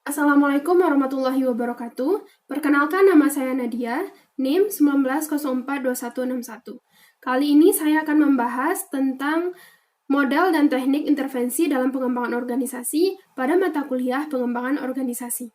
Assalamualaikum warahmatullahi wabarakatuh. Perkenalkan, nama saya Nadia, NIM 19042161. Kali ini saya akan membahas tentang model dan teknik intervensi dalam pengembangan organisasi pada mata kuliah pengembangan organisasi.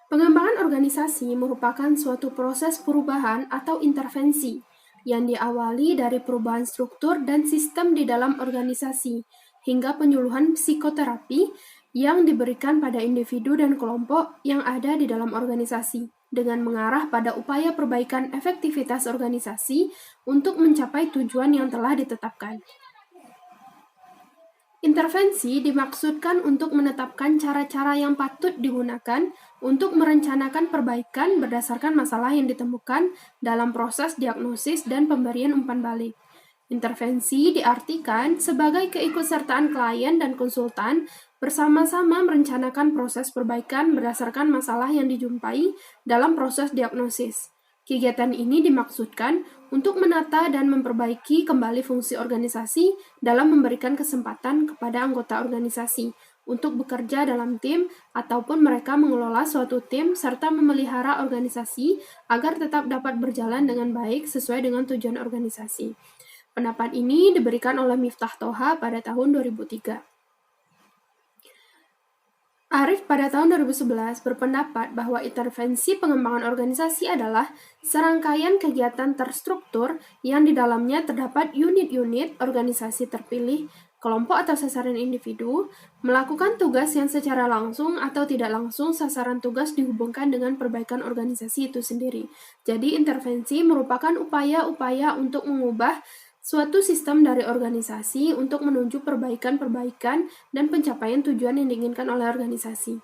Pengembangan organisasi merupakan suatu proses perubahan atau intervensi yang diawali dari perubahan struktur dan sistem di dalam organisasi hingga penyuluhan psikoterapi yang diberikan pada individu dan kelompok yang ada di dalam organisasi dengan mengarah pada upaya perbaikan efektivitas organisasi untuk mencapai tujuan yang telah ditetapkan. Intervensi dimaksudkan untuk menetapkan cara-cara yang patut digunakan untuk merencanakan perbaikan berdasarkan masalah yang ditemukan dalam proses diagnosis dan pemberian umpan balik. Intervensi diartikan sebagai keikutsertaan klien dan konsultan bersama-sama merencanakan proses perbaikan berdasarkan masalah yang dijumpai dalam proses diagnosis. Kegiatan ini dimaksudkan untuk menata dan memperbaiki kembali fungsi organisasi dalam memberikan kesempatan kepada anggota organisasi untuk bekerja dalam tim ataupun mereka mengelola suatu tim serta memelihara organisasi agar tetap dapat berjalan dengan baik sesuai dengan tujuan organisasi. Pendapat ini diberikan oleh Miftah Toha pada tahun 2003. Arif pada tahun 2011 berpendapat bahwa intervensi pengembangan organisasi adalah serangkaian kegiatan terstruktur yang di dalamnya terdapat unit-unit organisasi terpilih, kelompok atau sasaran individu, melakukan tugas yang secara langsung atau tidak langsung sasaran tugas dihubungkan dengan perbaikan organisasi itu sendiri. Jadi intervensi merupakan upaya-upaya untuk mengubah suatu sistem dari organisasi untuk menuju perbaikan-perbaikan dan pencapaian tujuan yang diinginkan oleh organisasi.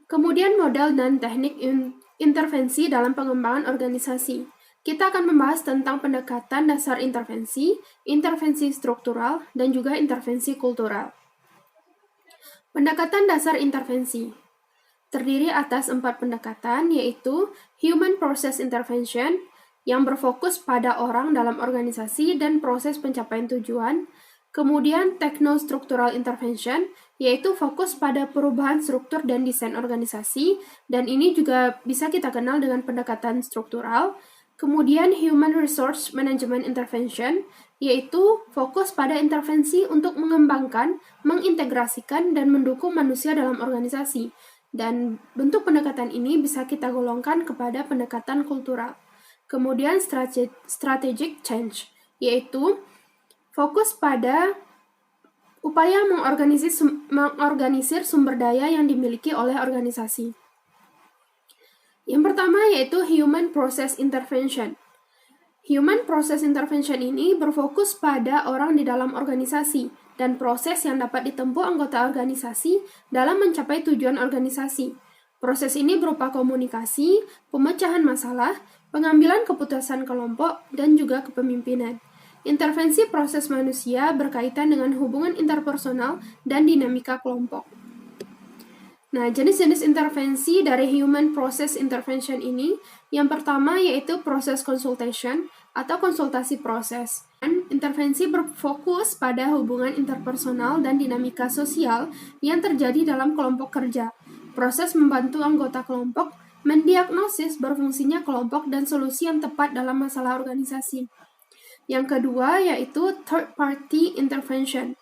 Kemudian model dan teknik intervensi dalam pengembangan organisasi. Kita akan membahas tentang pendekatan dasar intervensi, intervensi struktural, dan juga intervensi kultural. Pendekatan dasar intervensi terdiri atas 4 pendekatan, yaitu Human Process Intervention, yang berfokus pada orang dalam organisasi dan proses pencapaian tujuan. Kemudian Techno-Structural Intervention, yaitu fokus pada perubahan struktur dan desain organisasi, dan ini juga bisa kita kenal dengan pendekatan struktural. Kemudian Human Resource Management Intervention, yaitu fokus pada intervensi untuk mengembangkan, mengintegrasikan, dan mendukung manusia dalam organisasi. Dan bentuk pendekatan ini bisa kita golongkan kepada pendekatan kultural. Kemudian strategic change, yaitu fokus pada upaya mengorganisir sumber daya yang dimiliki oleh organisasi. Yang pertama yaitu Human Process Intervention. Human Process Intervention ini berfokus pada orang di dalam organisasi dan proses yang dapat ditempuh anggota organisasi dalam mencapai tujuan organisasi. Proses ini berupa komunikasi, pemecahan masalah, pengambilan keputusan kelompok, dan juga kepemimpinan. Intervensi proses manusia berkaitan dengan hubungan interpersonal dan dinamika kelompok. Nah, jenis-jenis intervensi dari Human Process Intervention ini, yang pertama yaitu proses consultation atau konsultasi proses. Intervensi berfokus pada hubungan interpersonal dan dinamika sosial yang terjadi dalam kelompok kerja. Proses membantu anggota kelompok mendiagnosis berfungsinya kelompok dan solusi yang tepat dalam masalah organisasi. Yang kedua yaitu third party intervention,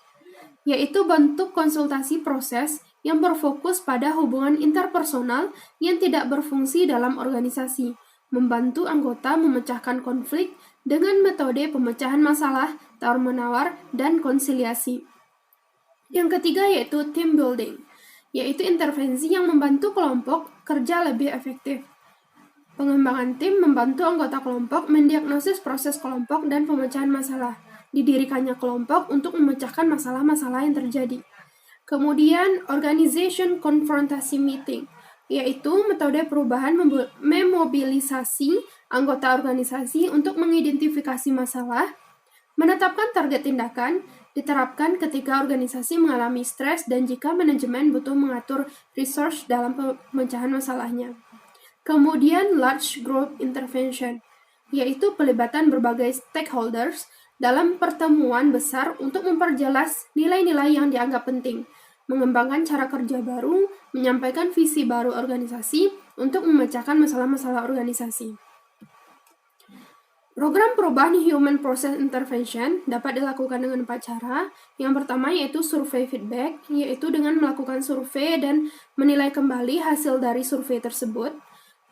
yaitu bentuk konsultasi proses yang berfokus pada hubungan interpersonal yang tidak berfungsi dalam organisasi, membantu anggota memecahkan konflik dengan metode pemecahan masalah, tawar-menawar, dan konsiliasi. Yang ketiga yaitu team building, yaitu intervensi yang membantu kelompok kerja lebih efektif. Pengembangan tim membantu anggota kelompok mendiagnosis proses kelompok dan pemecahan masalah. Didirikannya kelompok untuk memecahkan masalah-masalah yang terjadi. Kemudian, organization confrontation meeting, yaitu metode perubahan memobilisasi anggota organisasi untuk mengidentifikasi masalah, menetapkan target tindakan, diterapkan ketika organisasi mengalami stres dan jika manajemen butuh mengatur resource dalam pemecahan masalahnya. Kemudian large group intervention, yaitu pelibatan berbagai stakeholders dalam pertemuan besar untuk memperjelas nilai-nilai yang dianggap penting. mengembangkan cara kerja baru, menyampaikan visi baru organisasi untuk memecahkan masalah-masalah organisasi. Program perubahan Human Process Intervention dapat dilakukan dengan 4 cara. Yang pertama yaitu survei feedback, yaitu dengan melakukan survei dan menilai kembali hasil dari survei tersebut.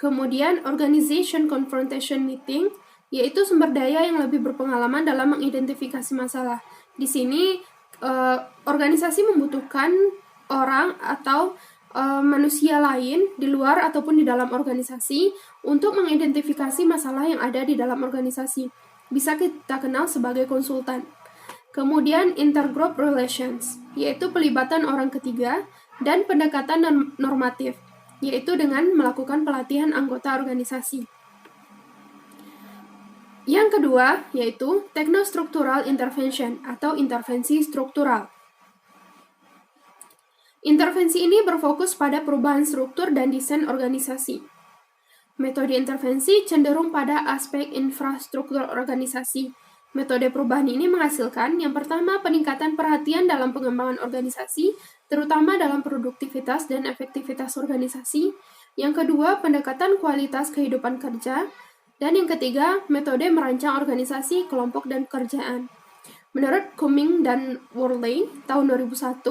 Kemudian Organization Confrontation Meeting, yaitu sumber daya yang lebih berpengalaman dalam mengidentifikasi masalah. Di sini organisasi membutuhkan orang atau manusia lain di luar ataupun di dalam organisasi untuk mengidentifikasi masalah yang ada di dalam organisasi. Bisa kita kenal sebagai konsultan. Kemudian intergroup relations, yaitu pelibatan orang ketiga, dan pendekatan normatif, yaitu dengan melakukan pelatihan anggota organisasi. Yang kedua, yaitu technostructural intervention atau intervensi struktural. Intervensi ini berfokus pada perubahan struktur dan desain organisasi. Metode intervensi cenderung pada aspek infrastruktur organisasi. Metode perubahan ini menghasilkan yang pertama peningkatan perhatian dalam pengembangan organisasi, terutama dalam produktivitas dan efektivitas organisasi. Yang kedua, pendekatan kualitas kehidupan kerja. Dan yang ketiga, metode merancang organisasi, kelompok, dan pekerjaan. Menurut Cumming dan Worley tahun 2001,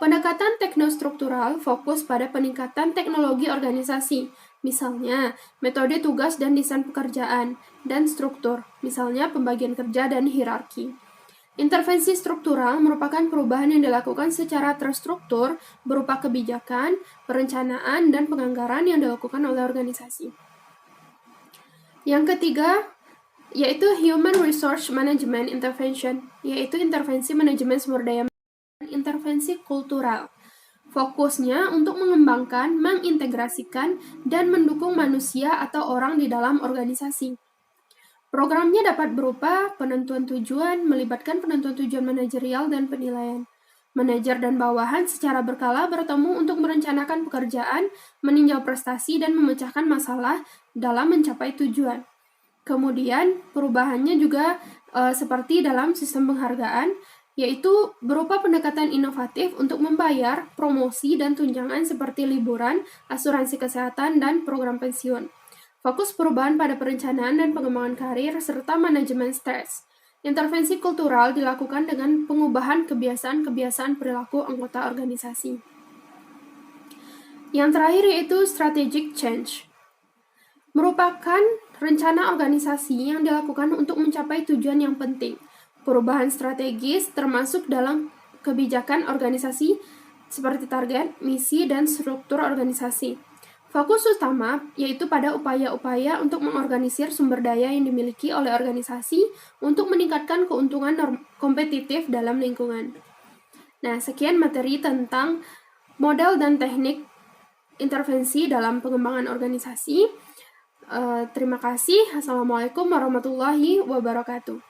pendekatan teknostruktural fokus pada peningkatan teknologi organisasi, misalnya metode tugas dan desain pekerjaan, dan struktur, misalnya pembagian kerja dan hierarki. Intervensi struktural merupakan perubahan yang dilakukan secara terstruktur berupa kebijakan, perencanaan, dan penganggaran yang dilakukan oleh organisasi. Yang ketiga, yaitu Human Resource Management Intervention, yaitu intervensi manajemen sumber daya dan intervensi kultural. Fokusnya untuk mengembangkan, mengintegrasikan, dan mendukung manusia atau orang di dalam organisasi. Programnya dapat berupa penentuan tujuan, melibatkan penentuan tujuan manajerial dan penilaian. Manajer dan bawahan secara berkala bertemu untuk merencanakan pekerjaan, meninjau prestasi, dan memecahkan masalah dalam mencapai tujuan. Kemudian perubahannya juga seperti dalam sistem penghargaan, yaitu berupa pendekatan inovatif untuk membayar, promosi, dan tunjangan seperti liburan, asuransi kesehatan, dan program pensiun. Fokus perubahan pada perencanaan dan pengembangan karir, serta manajemen stres. Intervensi kultural dilakukan dengan pengubahan kebiasaan-kebiasaan perilaku anggota organisasi. Yang terakhir yaitu strategic change. Merupakan rencana organisasi yang dilakukan untuk mencapai tujuan yang penting. Perubahan strategis termasuk dalam kebijakan organisasi seperti target, misi, dan struktur organisasi. Fokus utama yaitu pada upaya-upaya untuk mengorganisir sumber daya yang dimiliki oleh organisasi untuk meningkatkan keuntungan kompetitif dalam lingkungan. Nah, sekian materi tentang model dan teknik intervensi dalam pengembangan organisasi. Terima kasih. Assalamualaikum warahmatullahi wabarakatuh.